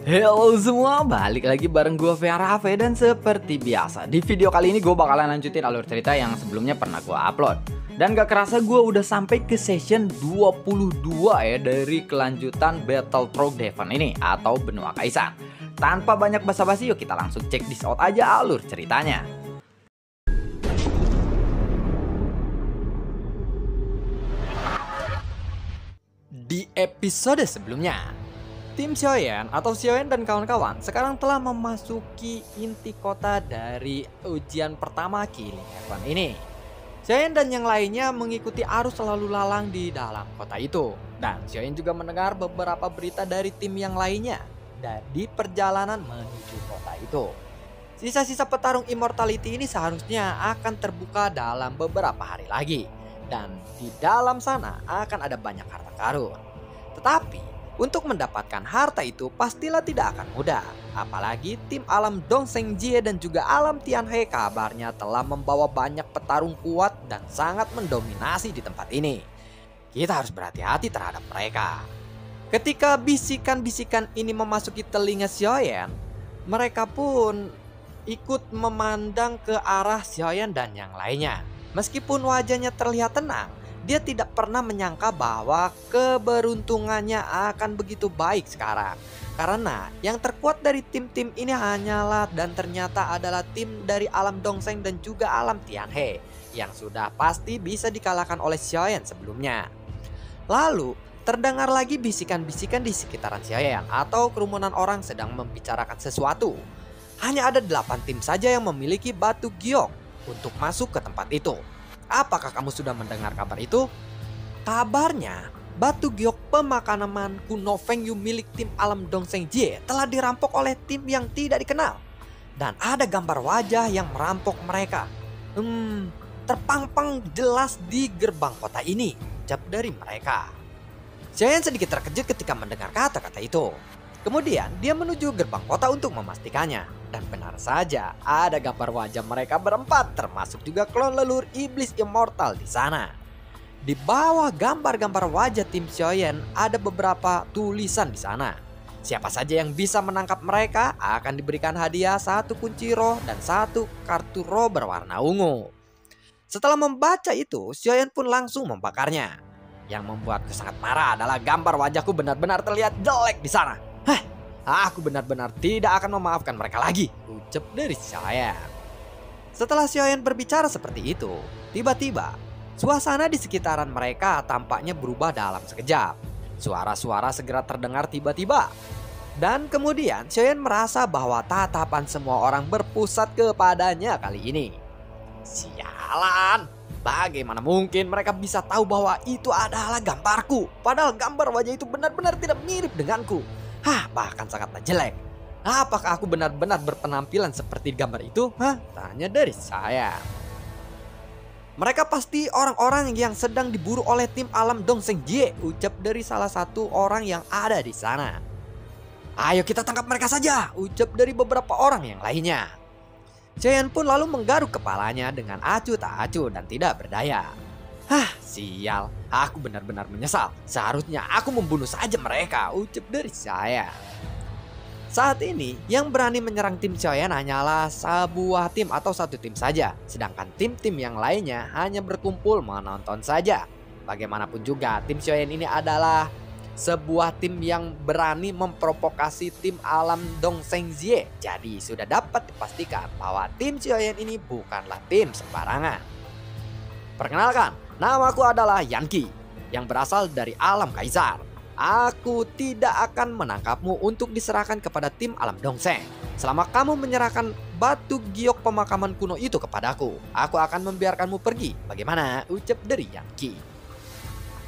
Halo semua, balik lagi bareng gue Verave dan seperti biasa di video kali ini gue bakalan lanjutin alur cerita yang sebelumnya pernah gue upload. Dan gak kerasa gue udah sampai ke session 22 ya dari kelanjutan Battle Through Devon ini atau Benua Kaisar. Tanpa banyak basa-basi yuk kita langsung check this out aja alur ceritanya. Di episode sebelumnya, tim Xiaoyan atau Xiaoyan dan kawan-kawan sekarang telah memasuki inti kota dari ujian pertama Killing Heaven ini. Xiaoyan dan yang lainnya mengikuti arus lalu lalang di dalam kota itu. Dan Xiaoyan juga mendengar beberapa berita dari tim yang lainnya di perjalanan menuju kota itu. Sisa-sisa petarung Immortality ini seharusnya akan terbuka dalam beberapa hari lagi. Dan di dalam sana akan ada banyak harta karun. Tetapi untuk mendapatkan harta itu pastilah tidak akan mudah. Apalagi tim alam Dongsheng Jie dan juga alam Tianhe kabarnya telah membawa banyak petarung kuat dan sangat mendominasi di tempat ini. Kita harus berhati-hati terhadap mereka. Ketika bisikan-bisikan ini memasuki telinga Xiaoyan, mereka pun ikut memandang ke arah Xiaoyan dan yang lainnya. Meskipun wajahnya terlihat tenang, dia tidak pernah menyangka bahwa keberuntungannya akan begitu baik sekarang. Karena yang terkuat dari tim-tim ini hanyalah dan ternyata adalah tim dari alam Dongsheng dan juga alam Tianhe yang sudah pasti bisa dikalahkan oleh Xiaoyan sebelumnya. Lalu terdengar lagi bisikan-bisikan di sekitaran Xiaoyan atau kerumunan orang sedang membicarakan sesuatu. Hanya ada 8 tim saja yang memiliki batu giok untuk masuk ke tempat itu. Apakah kamu sudah mendengar kabar itu? Kabarnya, batu giok pemakaman kuno Feng Yu milik tim alam Dongsheng Jie telah dirampok oleh tim yang tidak dikenal. Dan ada gambar wajah yang merampok mereka. Terpampang jelas di gerbang kota ini, ucap dari mereka. Xiaoyan sedikit terkejut ketika mendengar kata-kata itu. Kemudian dia menuju gerbang kota untuk memastikannya. Dan benar saja ada gambar wajah mereka berempat termasuk juga klon leluhur iblis immortal di sana. Di bawah gambar-gambar wajah tim Xiaoyan ada beberapa tulisan di sana. Siapa saja yang bisa menangkap mereka akan diberikan hadiah 1 kunci roh dan 1 kartu roh berwarna ungu. Setelah membaca itu, Xiaoyan pun langsung membakarnya. Yang membuatku sangat marah adalah gambar wajahku benar-benar terlihat jelek di sana. Aku benar-benar tidak akan memaafkan mereka lagi, ucap dari Xiaoyan. Setelah Xiaoyan berbicara seperti itu, tiba-tiba suasana di sekitaran mereka tampaknya berubah dalam sekejap. Suara-suara segera terdengar tiba-tiba. Dan kemudian Xiaoyan merasa bahwa tatapan semua orang berpusat kepadanya kali ini. Sialan, bagaimana mungkin mereka bisa tahu bahwa itu adalah gambarku? Padahal gambar wajah itu benar-benar tidak mirip denganku. Bahkan sangatlah jelek. Apakah aku benar-benar berpenampilan seperti gambar itu? Tanya dari saya. Mereka pasti orang-orang yang sedang diburu oleh tim alam Dongsheng Jie, ucap dari salah satu orang yang ada di sana. Ayo kita tangkap mereka saja, ucap dari beberapa orang yang lainnya. Xiaoyan pun lalu menggaruk kepalanya dengan acuh tak acuh dan tidak berdaya. Sial, aku benar-benar menyesal. Seharusnya aku membunuh saja mereka, ucap dari saya. Saat ini yang berani menyerang tim Xiaoyan hanyalah sebuah tim atau satu tim saja. Sedangkan tim-tim yang lainnya hanya berkumpul menonton saja. Bagaimanapun juga tim Xiaoyan ini adalah sebuah tim yang berani memprovokasi tim alam Dongsheng Jie. Jadi sudah dapat dipastikan bahwa tim Xiaoyan ini bukanlah tim sembarangan. Perkenalkan, namaku adalah Yanqi yang berasal dari alam Kaisar. Aku tidak akan menangkapmu untuk diserahkan kepada tim alam Dongsheng. Selama kamu menyerahkan batu giok pemakaman kuno itu kepadaku, aku akan membiarkanmu pergi. Bagaimana? Ucap dari Yanqi.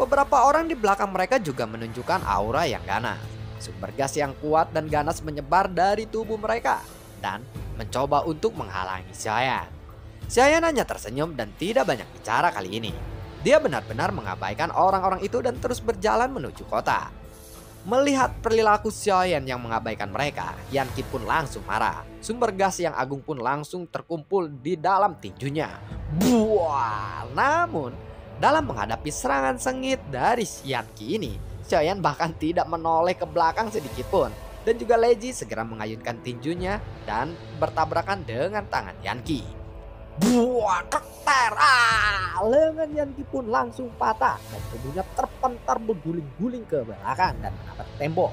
Beberapa orang di belakang mereka juga menunjukkan aura yang ganas. Sumber gas yang kuat dan ganas menyebar dari tubuh mereka dan mencoba untuk menghalangi Xiaoyan. Xiaoyan hanya tersenyum dan tidak banyak bicara kali ini. Dia benar-benar mengabaikan orang-orang itu dan terus berjalan menuju kota. Melihat perilaku Xiaoyan yang mengabaikan mereka, Yanqi pun langsung marah. Sumber gas yang agung pun langsung terkumpul di dalam tinjunya. Buah! Namun, dalam menghadapi serangan sengit dari Yanqi ini, Xiaoyan bahkan tidak menoleh ke belakang sedikit pun. Dan juga Leji segera mengayunkan tinjunya dan bertabrakan dengan tangan Yanki. Buah keter! Lengan Yanki pun langsung patah dan tubuhnya terpentar berguling-guling ke belakang dan menabrak tembok.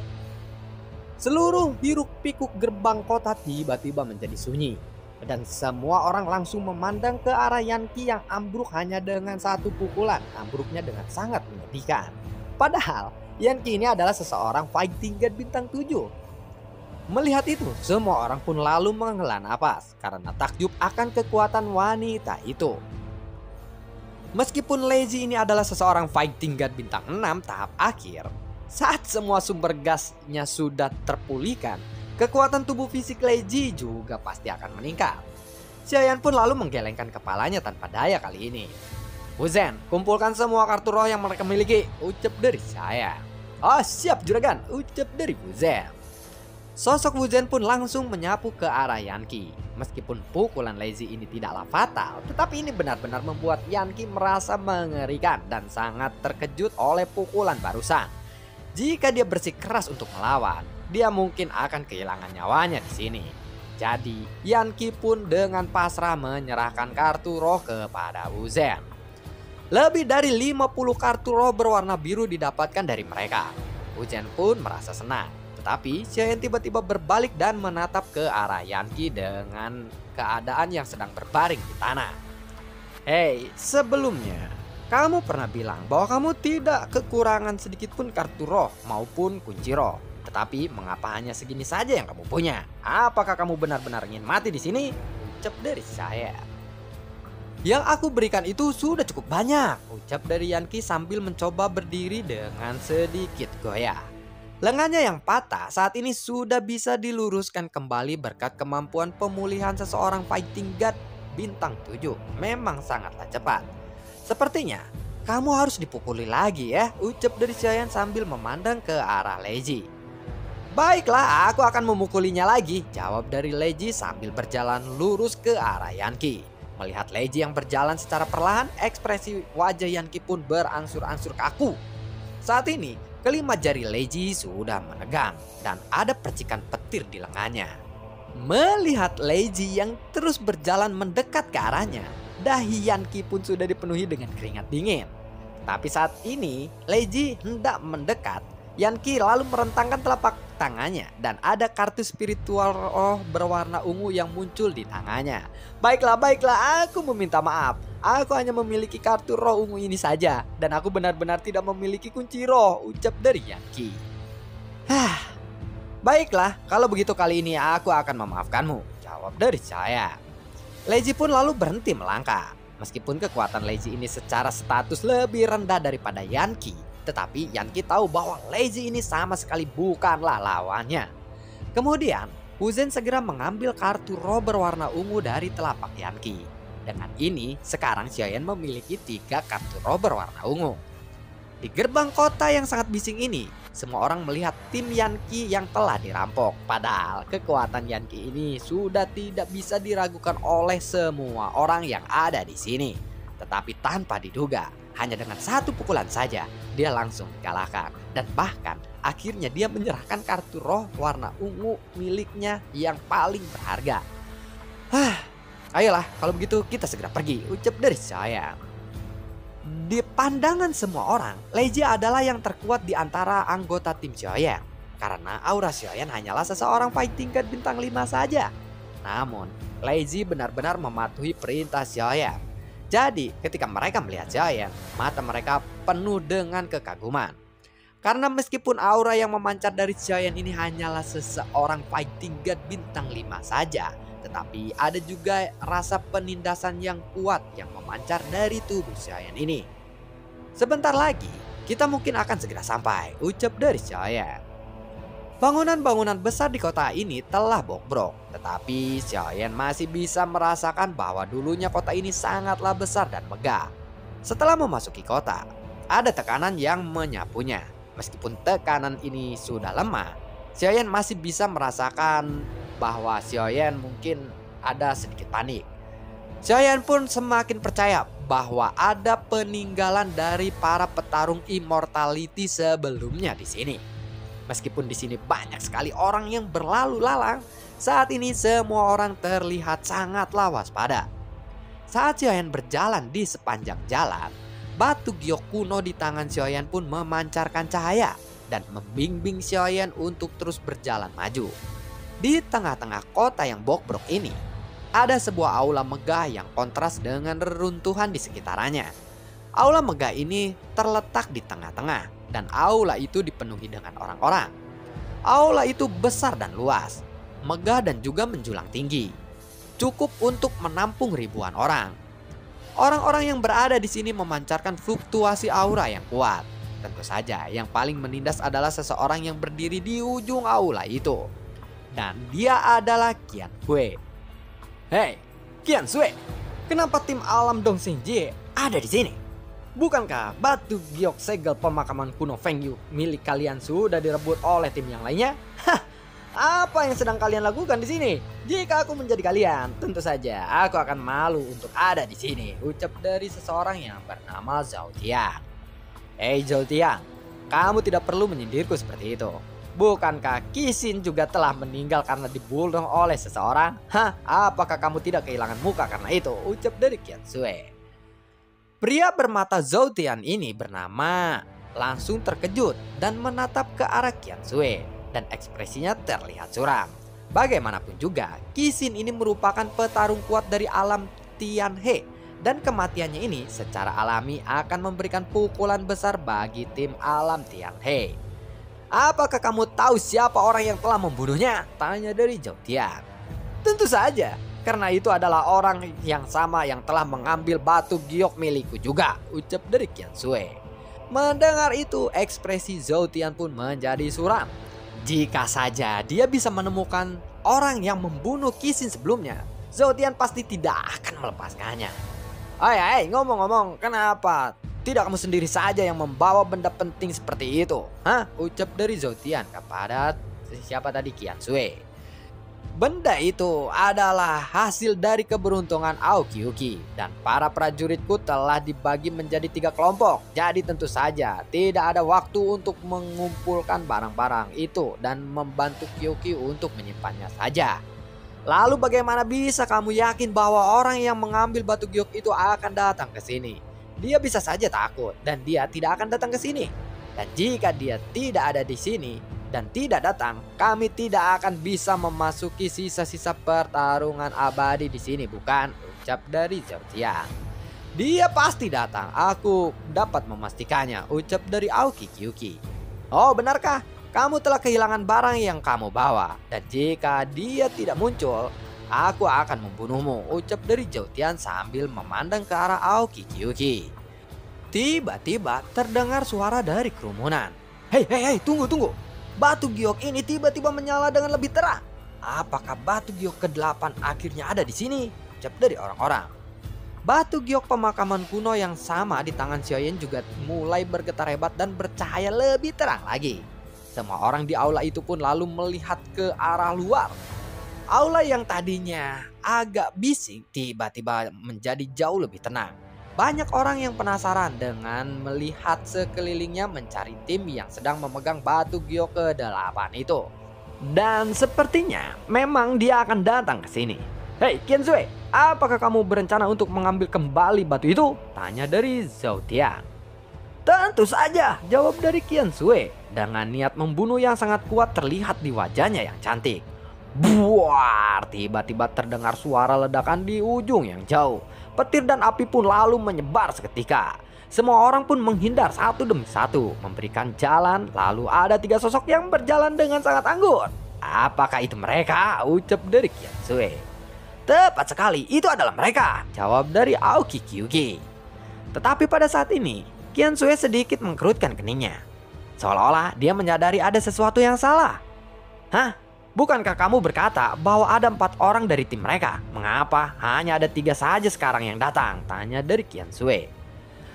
Seluruh hiruk pikuk gerbang kota tiba-tiba menjadi sunyi. Dan semua orang langsung memandang ke arah Yanki yang ambruk hanya dengan satu pukulan. Ambruknya dengan sangat menyedihkan. Padahal Yanki ini adalah seseorang fighting god bintang 7. Melihat itu, semua orang pun lalu menghela napas karena takjub akan kekuatan wanita itu. Meskipun Leji ini adalah seseorang fighting god bintang 6 tahap akhir, saat semua sumber gasnya sudah terpulihkan, kekuatan tubuh fisik Leji juga pasti akan meningkat. Xiaoyan pun lalu menggelengkan kepalanya tanpa daya kali ini. Wuzen, kumpulkan semua kartu roh yang mereka miliki, ucap dari Xiaoyan. Oh siap juragan, ucap dari Wuzen. Sosok Wuzen pun langsung menyapu ke arah Yanki. Meskipun pukulan Leji ini tidaklah fatal, tetapi ini benar-benar membuat Yanki merasa mengerikan dan sangat terkejut oleh pukulan barusan. Jika dia bersikeras untuk melawan, dia mungkin akan kehilangan nyawanya di sini. Jadi, Yanki pun dengan pasrah menyerahkan kartu roh kepada Wuzen. Lebih dari 50 kartu roh berwarna biru didapatkan dari mereka. Wuzen pun merasa senang. Tetapi Xiaoyan tiba-tiba berbalik dan menatap ke arah Yanki dengan keadaan yang sedang berbaring di tanah. Hei, sebelumnya kamu pernah bilang bahwa kamu tidak kekurangan sedikit pun kartu roh maupun kunci roh. Tetapi mengapa hanya segini saja yang kamu punya? Apakah kamu benar-benar ingin mati di sini? Ucap dari saya. Yang aku berikan itu sudah cukup banyak, ucap dari Yanki sambil mencoba berdiri dengan sedikit goyah. Lengannya yang patah saat ini sudah bisa diluruskan kembali berkat kemampuan pemulihan seseorang fighting god bintang 7. Memang sangatlah cepat. Sepertinya kamu harus dipukuli lagi ya, ucap dari Xiaoyan sambil memandang ke arah Leji. Baiklah, aku akan memukulinya lagi, jawab dari Leji sambil berjalan lurus ke arah Yanki. Melihat Leji yang berjalan secara perlahan, ekspresi wajah Yanki pun berangsur-angsur kaku. Saat ini kelima jari Leji sudah menegang dan ada percikan petir di lengannya. Melihat Leji yang terus berjalan mendekat ke arahnya, dahi Yanki pun sudah dipenuhi dengan keringat dingin. Tapi saat ini Leji hendak mendekat, Yanki lalu merentangkan telapak tangannya dan ada kartu spiritual roh berwarna ungu yang muncul di tangannya. Baiklah, aku meminta maaf. Aku hanya memiliki kartu roh ungu ini saja dan aku benar-benar tidak memiliki kunci roh, ucap dari Yanki. Baiklah, kalau begitu kali ini aku akan memaafkanmu, jawab dari saya. Leji pun lalu berhenti melangkah. Meskipun kekuatan Leji ini secara status lebih rendah daripada Yanki, tetapi Yanki tahu bahwa Leji ini sama sekali bukanlah lawannya. Kemudian, Wuzen segera mengambil kartu roh berwarna ungu dari telapak Yanki. Dengan ini, sekarang Xiaoyan memiliki 3 kartu roh berwarna ungu. Di gerbang kota yang sangat bising ini, semua orang melihat tim Yanki yang telah dirampok. Padahal kekuatan Yanki ini sudah tidak bisa diragukan oleh semua orang yang ada di sini. Tetapi tanpa diduga, hanya dengan satu pukulan saja, dia langsung dikalahkan. Dan bahkan akhirnya dia menyerahkan kartu roh warna ungu miliknya yang paling berharga. Ayolah, kalau begitu kita segera pergi, ucap dari saya. Di pandangan semua orang, Leji adalah yang terkuat di antara anggota tim Xiaoyan. Karena aura Xiaoyan hanyalah seseorang fighting god bintang 5 saja. Namun, Leji benar-benar mematuhi perintah Xiaoyan. Jadi, ketika mereka melihat Xiaoyan, mata mereka penuh dengan kekaguman. Karena meskipun aura yang memancar dari Xiaoyan ini hanyalah seseorang fighting god bintang 5 saja, tetapi ada juga rasa penindasan yang kuat yang memancar dari tubuh Xiaoyan ini. Sebentar lagi, kita mungkin akan segera sampai, ucap dari Xiaoyan. Bangunan-bangunan besar di kota ini telah bobrok, tetapi Xiaoyan masih bisa merasakan bahwa dulunya kota ini sangatlah besar dan megah. Setelah memasuki kota, ada tekanan yang menyapunya. Meskipun tekanan ini sudah lemah, Xiaoyan masih bisa merasakan bahwa Xiaoyan mungkin ada sedikit panik. Xiaoyan pun semakin percaya bahwa ada peninggalan dari para petarung immortality sebelumnya di sini. Meskipun di sini banyak sekali orang yang berlalu lalang, saat ini semua orang terlihat sangatlah waspada. Saat Xiaoyan berjalan di sepanjang jalan, batu giok kuno di tangan Xiaoyan pun memancarkan cahaya dan membimbing Xiaoyan untuk terus berjalan maju. Di tengah-tengah kota yang bobrok ini, ada sebuah aula megah yang kontras dengan reruntuhan di sekitarnya. Aula megah ini terletak di tengah-tengah dan aula itu dipenuhi dengan orang-orang. Aula itu besar dan luas, megah dan juga menjulang tinggi. Cukup untuk menampung ribuan orang. Orang-orang yang berada di sini memancarkan fluktuasi aura yang kuat. Tentu saja yang paling menindas adalah seseorang yang berdiri di ujung aula itu. Dan dia adalah Qian Sui. Hei, Qian Sui, kenapa tim alam Dong Xingji ada di sini? Bukankah batu giok segel pemakaman kuno Feng Yu milik kalian sudah direbut oleh tim yang lainnya? Hah, apa yang sedang kalian lakukan di sini? Jika aku menjadi kalian, tentu saja aku akan malu untuk ada di sini. Ucap dari seseorang yang bernama Zhao Tiang. Hei Zhao Tiang, kamu tidak perlu menyindirku seperti itu. Bukankah Qixin juga telah meninggal karena dibunuh oleh seseorang? Hah, apakah kamu tidak kehilangan muka karena itu? Ucap dari Qian Sui. Pria bermata Zhao Tian ini bernama langsung terkejut dan menatap ke arah Qian Sui dan ekspresinya terlihat suram. Bagaimanapun juga, Qixin ini merupakan petarung kuat dari alam Tianhe dan kematiannya ini secara alami akan memberikan pukulan besar bagi tim alam Tianhe. Apakah kamu tahu siapa orang yang telah membunuhnya? Tanya dari Zhao Tian. Tentu saja. Karena itu adalah orang yang sama yang telah mengambil batu giok milikku juga, ucap dari Qian Sui. Mendengar itu, ekspresi Zhao Tian pun menjadi suram. Jika saja dia bisa menemukan orang yang membunuh Qixin sebelumnya, Zhao Tian pasti tidak akan melepaskannya. Hai, ngomong-ngomong, kenapa tidak kamu sendiri saja yang membawa benda penting seperti itu? Hah? Ucap dari Zhao Tian kepada siapa tadi, Qian Sui. Benda itu adalah hasil dari keberuntungan Aokiyuki dan para prajuritku telah dibagi menjadi 3 kelompok. Jadi tentu saja tidak ada waktu untuk mengumpulkan barang-barang itu dan membantu Kyuki untuk menyimpannya saja. Lalu bagaimana bisa kamu yakin bahwa orang yang mengambil batu giok itu akan datang ke sini? Dia bisa saja takut dan dia tidak akan datang ke sini. Dan jika dia tidak ada di sini dan tidak datang, kami tidak akan bisa memasuki sisa-sisa pertarungan abadi di sini, bukan? Ucap dari Zhao Tian. Dia pasti datang, aku dapat memastikannya, ucap dari Aoki Kyuki. Oh, benarkah? Kamu telah kehilangan barang yang kamu bawa, dan jika dia tidak muncul, aku akan membunuhmu, ucap dari Zhao Tian sambil memandang ke arah Aoki Kyuki. Tiba-tiba terdengar suara dari kerumunan. Hei, tunggu. Batu giok ini tiba-tiba menyala dengan lebih terang. Apakah batu giok ke-8 akhirnya ada di sini? Ucap dari orang-orang. Batu giok pemakaman kuno yang sama di tangan Xiaoyan juga mulai bergetar hebat dan bercahaya lebih terang lagi. Semua orang di aula itu pun lalu melihat ke arah luar. Aula yang tadinya agak bising tiba-tiba menjadi jauh lebih tenang. Banyak orang yang penasaran dengan melihat sekelilingnya mencari tim yang sedang memegang batu giok ke-8 itu. Dan sepertinya memang dia akan datang ke sini. Hei Qian Sui, apakah kamu berencana untuk mengambil kembali batu itu? Tanya dari Zhao Tian. Tentu saja, jawab dari Qian Sui. Dengan niat membunuh yang sangat kuat terlihat di wajahnya yang cantik. Buar, tiba-tiba terdengar suara ledakan di ujung yang jauh. Petir dan api pun lalu menyebar seketika. Semua orang pun menghindar satu demi satu, memberikan jalan. Lalu ada 3 sosok yang berjalan dengan sangat anggun. Apakah itu mereka? Ucap dari Qian Sui. Tepat sekali, itu adalah mereka, jawab dari Aoki Kyuki. Tetapi pada saat ini, Qian Sui sedikit mengkerutkan keningnya. Seolah-olah dia menyadari ada sesuatu yang salah. Hah? Bukankah kamu berkata bahwa ada 4 orang dari tim mereka? Mengapa hanya ada 3 saja sekarang yang datang? Tanya dari Qian Sui.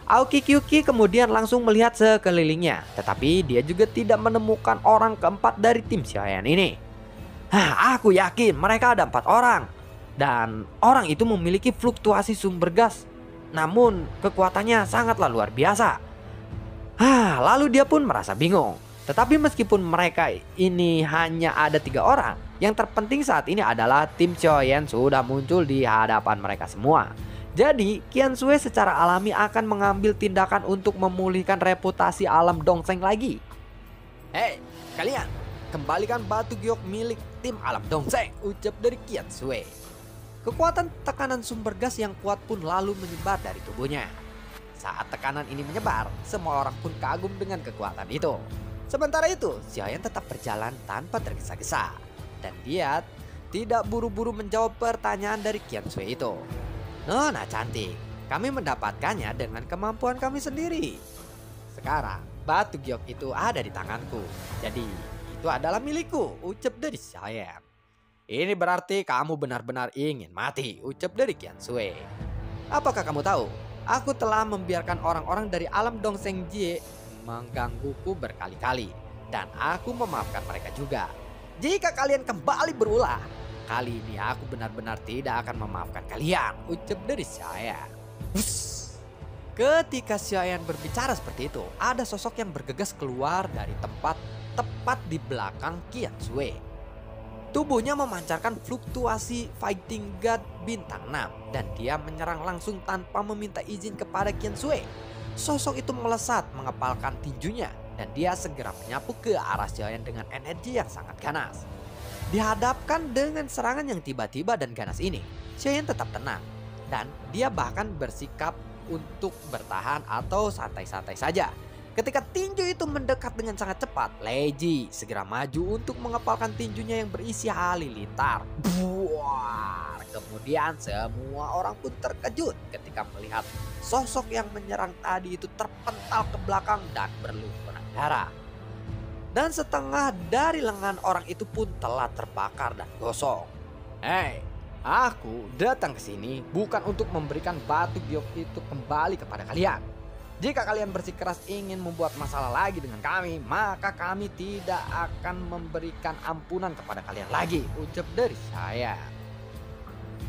Aoki Kyuki kemudian langsung melihat sekelilingnya. Tetapi dia juga tidak menemukan orang keempat dari tim Xiaoyan ini. Aku yakin mereka ada 4 orang. Dan orang itu memiliki fluktuasi sumber gas. Namun kekuatannya sangatlah luar biasa. Lalu dia pun merasa bingung. Tetapi meskipun mereka ini hanya ada 3 orang, yang terpenting saat ini adalah tim Xiaoyan sudah muncul di hadapan mereka semua. Jadi Qian Sui secara alami akan mengambil tindakan untuk memulihkan reputasi alam Dongseng lagi. Hei kalian, kembalikan batu giok milik tim alam Dongseng, ucap dari Qian Sui. Kekuatan tekanan sumber gas yang kuat pun lalu menyebar dari tubuhnya. Saat tekanan ini menyebar, semua orang pun kagum dengan kekuatan itu. Sementara itu, Xiaoyan tetap berjalan tanpa tergesa-gesa. Dan dia tidak buru-buru menjawab pertanyaan dari Qian Sui itu. Nona cantik, kami mendapatkannya dengan kemampuan kami sendiri. Sekarang, batu giok itu ada di tanganku. Jadi, itu adalah milikku, ucap dari Xiaoyan. Ini berarti kamu benar-benar ingin mati, ucap dari Qian Sui. Apakah kamu tahu? Aku telah membiarkan orang-orang dari alam Dongseng Jie menggangguku berkali-kali. Dan aku memaafkan mereka juga. Jika kalian kembali berulah, kali ini aku benar-benar tidak akan memaafkan kalian, ucap dari Xiaoyan. Ketika Xiaoyan berbicara seperti itu, ada sosok yang bergegas keluar dari tempat tepat di belakang Qian Sui. Tubuhnya memancarkan fluktuasi Fighting God bintang 6 dan dia menyerang langsung tanpa meminta izin kepada Qian Sui. Sosok itu melesat mengepalkan tinjunya dan dia segera menyapu ke arah Xiaoyan dengan energi yang sangat ganas. Dihadapkan dengan serangan yang tiba-tiba dan ganas ini, Xiaoyan tetap tenang dan dia bahkan bersikap untuk bertahan atau santai-santai saja. Ketika tinju itu mendekat dengan sangat cepat, Lei Ji segera maju untuk mengepalkan tinjunya yang berisi halilintar. Buar. Kemudian semua orang pun terkejut ketika melihat sosok yang menyerang tadi itu terpental ke belakang dan berlumuran darah. Dan setengah dari lengan orang itu pun telah terbakar dan gosong. Hei, aku datang ke sini bukan untuk memberikan batu giok itu kembali kepada kalian. Jika kalian bersikeras ingin membuat masalah lagi dengan kami, maka kami tidak akan memberikan ampunan kepada kalian lagi, ucap dari saya.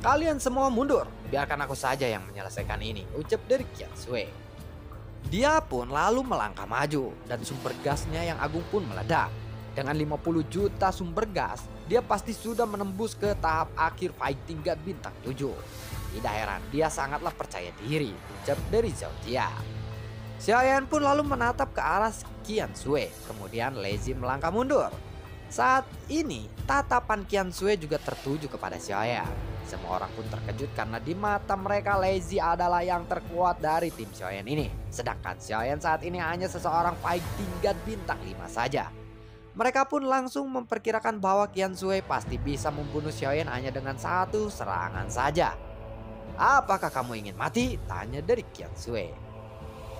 Kalian semua mundur, biarkan aku saja yang menyelesaikan ini, ucap dari Qian Sui. Dia pun lalu melangkah maju dan sumber gasnya yang agung pun meledak. Dengan 50 juta sumber gas, dia pasti sudah menembus ke tahap akhir Fighting God bintang 7. Tidak heran, dia sangatlah percaya diri, ucap dari Zhao Jia. Xiaoyan pun lalu menatap ke arah Qian Sui, kemudian Lei Ji melangkah mundur. Saat ini, tatapan Qian Sui juga tertuju kepada Xiaoyan. Semua orang pun terkejut karena di mata mereka Lei Ji adalah yang terkuat dari tim Xiaoyan ini. Sedangkan Xiaoyan saat ini hanya seseorang Fighting God bintang 5 saja. Mereka pun langsung memperkirakan bahwa Qian Sui pasti bisa membunuh Xiaoyan hanya dengan satu serangan saja. Apakah kamu ingin mati? Tanya dari Qian Sui.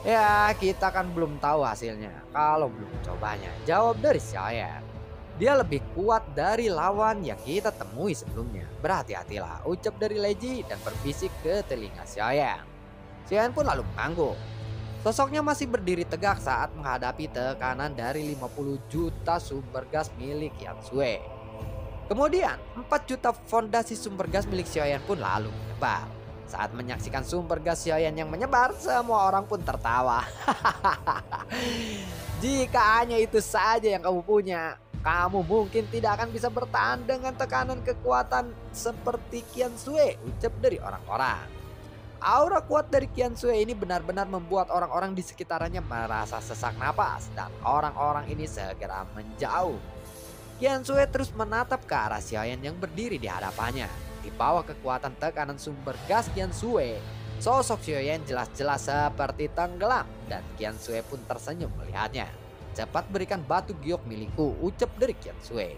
Ya, kita kan belum tahu hasilnya kalau belum mencobanya, jawab dari Xiaoyan. Dia lebih kuat dari lawan yang kita temui sebelumnya. Berhati-hatilah, ucap dari Lei Ji dan berbisik ke telinga Xiaoyan. Xiaoyan pun lalu mengangguk. Sosoknya masih berdiri tegak saat menghadapi tekanan dari 50 juta sumber gas milik Qian Sui. Kemudian 4 juta fondasi sumber gas milik Xiaoyan pun lalu menyebar. Saat menyaksikan sumber gas Xiaoyan yang menyebar, semua orang pun tertawa. Jika hanya itu saja yang kamu punya, kamu mungkin tidak akan bisa bertahan dengan tekanan kekuatan seperti Qian Sui, ucap dari orang-orang. Aura kuat dari Qian Sui ini benar-benar membuat orang-orang di sekitarnya merasa sesak napas dan orang-orang ini segera menjauh. Qian Sui terus menatap ke arah Xiaoyan yang berdiri di hadapannya. Di bawah kekuatan tekanan sumber gas Qian Sui, sosok Xiaoyan jelas-jelas seperti tenggelam dan Qian Sui pun tersenyum melihatnya. Cepat berikan batu giok milikku, ucap dari Qian Sui.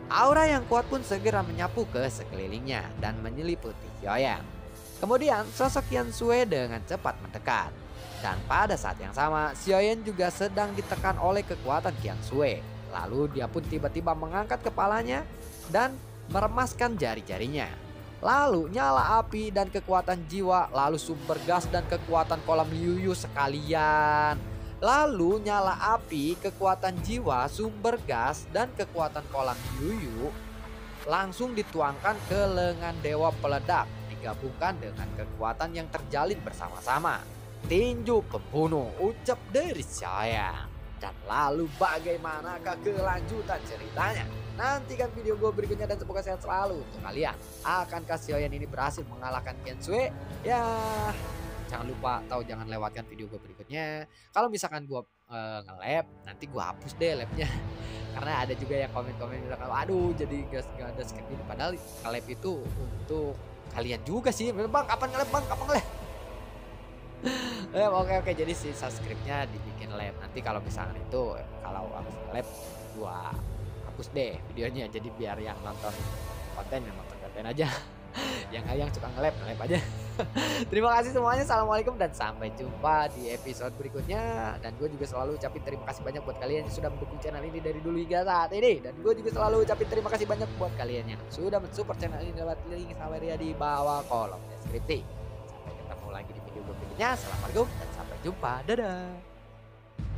Aura yang kuat pun segera menyapu ke sekelilingnya dan menyeliputi Xiaoyan. Kemudian sosok Qian Sui dengan cepat mendekat. Dan pada saat yang sama, Xiaoyan juga sedang ditekan oleh kekuatan Qian Sui. Lalu dia pun tiba-tiba mengangkat kepalanya dan meremaskan jari-jarinya. Lalu nyala api dan kekuatan jiwa, lalu sumber gas dan kekuatan kolam Liu sekalian. Lalu nyala api, kekuatan jiwa, sumber gas, dan kekuatan kolam Liu langsung dituangkan ke lengan dewa peledak, digabungkan dengan kekuatan yang terjalin bersama-sama. Tinju pembunuh, ucap dari saya. Dan lalu bagaimanakah kelanjutan ceritanya? Nantikan video gue berikutnya dan semoga sehat selalu untuk kalian. Akankah Xiaoyan ini berhasil mengalahkan Gensue? Ya, jangan lupa atau jangan lewatkan video gue berikutnya. Kalau misalkan gue nge-lab, nanti gue hapus deh labnya. Karena ada juga yang komen-komen bilang, aduh jadi gak ada script ini. Padahal nge-lab itu untuk kalian juga sih. Bang, kapan nge-lab bang? Kapan nge-lab? Oke, jadi si subscribe-nya dibikin lab. Nanti kalau misalkan itu kalau habis lab gua hapus deh videonya, jadi biar yang nonton konten aja. yang suka nge-lab aja. Terima kasih semuanya. Assalamualaikum dan sampai jumpa di episode berikutnya. Dan gue juga selalu ucapin terima kasih banyak buat kalian yang sudah mendukung channel ini dari dulu hingga saat ini. Dan gue juga selalu ucapin terima kasih banyak buat kalian yang sudah mensupport channel ini lewat link Saweria di bawah kolom deskripsi. Sampai ketemu lagi di video berikutnya. Assalamualaikum dan sampai jumpa. Dadah.